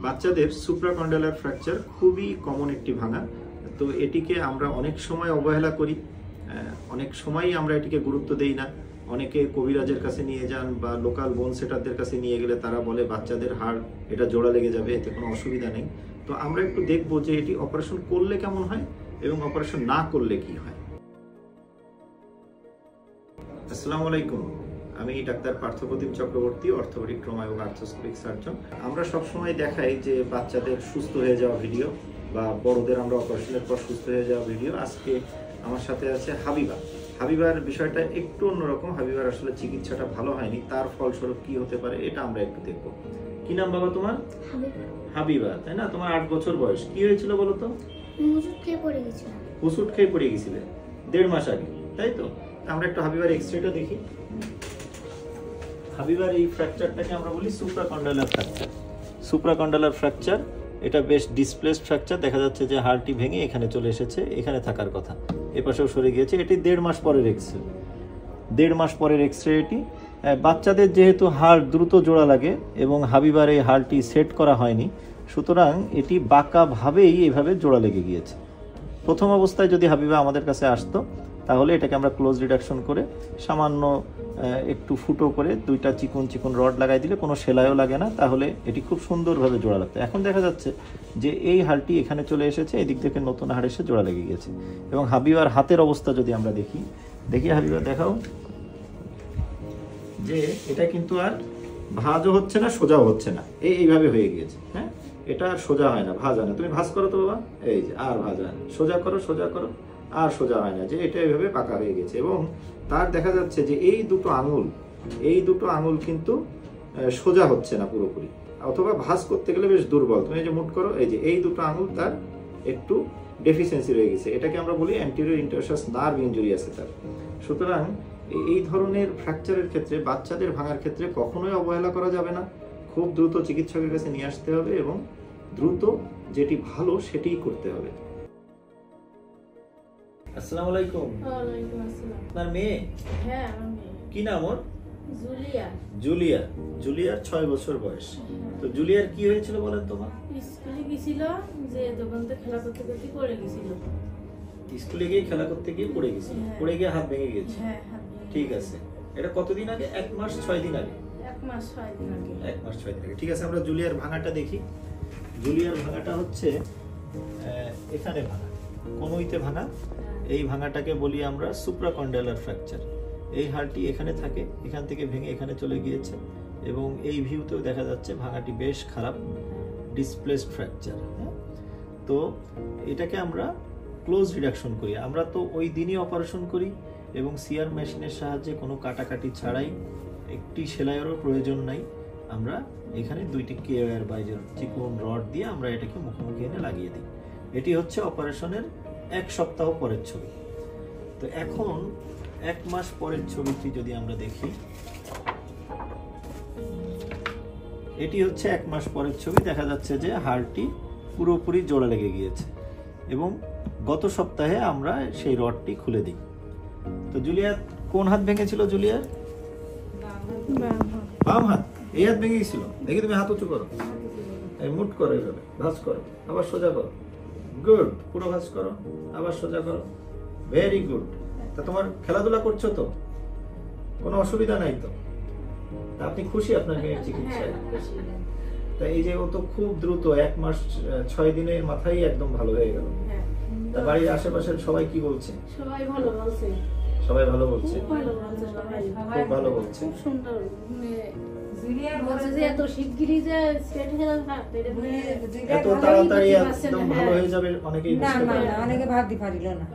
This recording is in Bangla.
বাচ্চাদের সুপ্রাকন্ডালার ফ্র্যাকচার খুবই কমন একটি ভাঙা। তো এটিকে আমরা অনেক সময় অবহেলা করি, অনেক সময়ই আমরা এটিকে গুরুত্ব দেই না। অনেকে কবিরাজের কাছে নিয়ে যান বা লোকাল বোন সেটারদের কাছে নিয়ে গেলে তারা বলে বাচ্চাদের হাড় এটা জোড়া লেগে যাবে, এতে কোনো অসুবিধা নেই। তো আমরা একটু দেখবো যে এটি অপারেশন করলে কেমন হয় এবং অপারেশন না করলে কি হয়। আসসালামু আলাইকুম, আমি doctor Parthapratim Chakraborty, orthopaedic trauma এবং আর্থ্রোস্কোপিক সার্জন। আমরা সবসময় দেখাই যে বাচ্চাদের সুস্থ হয়ে যাওয়া ভিডিও বা বড়দের আমরা অপারেশনের পর সুস্থ হয়ে যাওয়া ভিডিও। আজকে আমার সাথে আছে হাবিবা। হাবিবার বিষয়টা একটু অন্যরকম। হাবিবার আসলে চিকিৎসাটা ভালো হয়নি, তার ফলস্বরূপ কি হতে পারে এটা আমরা একটু দেখবো। কি নাম বাবা তোমার? হাবিবা, তাই না? তোমার 8 বছর বয়স। কি হয়েছিল বলো তো? ওষুধ খেয়ে পড়ে গেছিলাম। ওষুধ খেয়ে পড়ে গেছিলে 1.5 মাস আগে, তাই তো? আমরা একটু হাবিবার এক্সরেটা দেখি। হাবিবার এই ফ্র্যাকচারটাকে আমরা বলি সুপ্রাকন্ডালার ফ্র্যাকচার। সুপ্রাকন্ডালার ফ্র্যাকচার এটা বেশ ডিসপ্লেসড ফ্র্যাকচার। দেখা যাচ্ছে যে হাড়টি ভেঙে এখানে চলে এসেছে, এখানে থাকার কথা, এপাশেও সরে গিয়েছে। এটি 1.5 মাস পরের এক্সরে, 1.5 মাস পরের এক্সরে এটি। বাচ্চাদের যেহেতু হাড় দ্রুত জোড়া লাগে এবং হাবিবার এই হাড়টি সেট করা হয়নি, সুতরাং এটি বাঁকাভাবেই এইভাবে জোড়া লেগে গিয়েছে। প্রথম অবস্থায় যদি হাবিবা আমাদের কাছে আসতো তাহলে এটাকে আমরা ক্লোজ রিডাকশন করে সামান্য একটু ফুটো করে 2টা চিকন চিকন রড লাগাই দিলে কোনো সেলাইও লাগে না, তাহলে এটি খুব সুন্দরভাবে জোড়া লাগতো। এখন দেখা যাচ্ছে যে এই হাড়টি এখানে চলে এসেছে, এদিক থেকে নতুন হাড় এসে জোড়া লেগে গিয়েছে। এবং হাবিবার হাতের অবস্থা যদি আমরা দেখি হাবিবা দেখাও যে এটা কিন্তু আর ভাঁজও হচ্ছে না, সোজাও হচ্ছে না, এইভাবে হয়ে গিয়েছে। হ্যাঁ, এটা আর সোজা হয় না, ভাঁজ হয় না। তুমি ভাঁজ করো তো বাবা, এই যে আর ভাঁজ হয় না। সোজা করো, সোজা করো, আর সোজা হয় না, যে এটা এইভাবে পাকা হয়ে গেছে। এবং তার দেখা যাচ্ছে যে এই দুটো আঙুল কিন্তু সোজা হচ্ছে না পুরোপুরি, অথবা ভাঁজ করতে গেলে বেশ দুর্বল। তুমি এই যে মুট করো, এই যে এই দুটো আঙুল তার একটু ডেফিসিয়েন্সি রয়ে গেছে। এটাকে আমরা বলি অ্যান্টেরিয়র ইন্টারশাস নার্ভ ইনজুরি আছে তার। সুতরাং এই ধরনের ফ্র্যাকচারের ক্ষেত্রে, বাচ্চাদের ভাঙার ক্ষেত্রে কখনোই অবহেলা করা যাবে না। খুব দ্রুত চিকিৎসকের কাছে নিয়ে আসতে হবে এবং দ্রুত যেটি ভালো সেটিই করতে হবে। আসসালামু আলাইকুম। ওয়ালাইকুম আসসালাম। আপনার মেয়ে? হ্যাঁ, আমার মেয়ে। কি নাম ওর? জুলিয়া। জুলিয়ার 6 বছর বয়স। তো জুলিয়ার কি হয়েছিল বলেন তো মা? স্কুলে গেছিল, যে দোকানতে খেলা করতে করতে পড়ে গেছিল। স্কুলে গিয়ে খেলা করতে গিয়ে পড়ে গেছিল, পড়ে গিয়ে হাত ভেঙে গিয়েছে। হ্যাঁ, হাত ভেঙে। ঠিক আছে, এটা কতদিন আগে? 1 মাস 6 দিন আগে। 1 মাস 6 দিন আগে। 1 মাস 6 দিন আগে। ঠিক আছে, আমরা জুলিয়ার ভাঙাটা দেখি। জুলিয়ার ভাঙাটা হচ্ছে এখানে ভাঙা, কনুইতে ভাঙা। এই ভাঙাটাকে বলি আমরা সুপ্রাকন্ডালার ফ্র্যাকচার। এই হাড়টি এখানে থাকে, এখান থেকে ভেঙে এখানে চলে গিয়েছে এবং এই ভিউতেও দেখা যাচ্ছে ভাঙাটি বেশ খারাপ, ডিসপ্লেসড ফ্র্যাকচার। তো এটাকে আমরা ক্লোজ রিডাকশন করি। আমরা তো ওই দিনই অপারেশন করি এবং সিআর মেশিনের সাহায্যে কোনো কাটাকাটি ছাড়াই, একটি সেলাইয়েরও প্রয়োজন নাই, আমরা এখানে 2টি কেয়ার বাইজের চিকন রড দিয়ে আমরা এটাকে মুখোমুখি এনে লাগিয়ে দিই। এটি হচ্ছে অপারেশনের 1 সপ্তাহ পরের ছবি। তো এখন 1 মাস পরের ছবিটি যদি আমরা দেখি, এটি হচ্ছে 1 মাস পরের ছবি। দেখা যাচ্ছে যে হাড়টি পুরোপুরি জোড়া লেগে গিয়েছে এবং গত সপ্তাহে আমরা সেই রডটি খুলে দিই। তো জুলিয়ার কোন হাত ভেঙেছিল? জুলিয়ার বাম হাত। এই হাত ভেঙে গেছিল। দেখি তুমি হাত উঁচু করো, এই মুট করো, এইভাবে ভাঁজ করো, আবার সোজা করো। গুড, পুরো ভাঁজ করো, আবার সোজা করো। Very good. তা তোমার খেলাধুলা করছো তো? কোনো অসুবিধা নাই তো? তা আপনি খুশি আপনার মেয়ের চিকিৎসায়? তা এই যে ও তো খুব দ্রুত 1 মাস 6 দিনের মাথায় একদম ভালো হয়ে গেল। তা বাড়ির আশেপাশের সবাই কি বলছে? সবাই ভালো বলছে। সবাই ভালো বলছে, খুব ভালো বলছে সবাই। খুব ভালো বলছে। খুব সুন্দর। জুলিয়া বলছে যে এত শিগগিরই যে সেট হয়ে যাবে, এত তাড়াতাড়ি একদম ভালো হয়ে যাবে অনেকেই বুঝতে পারে না, অনেকে ভাবতে পারিল না।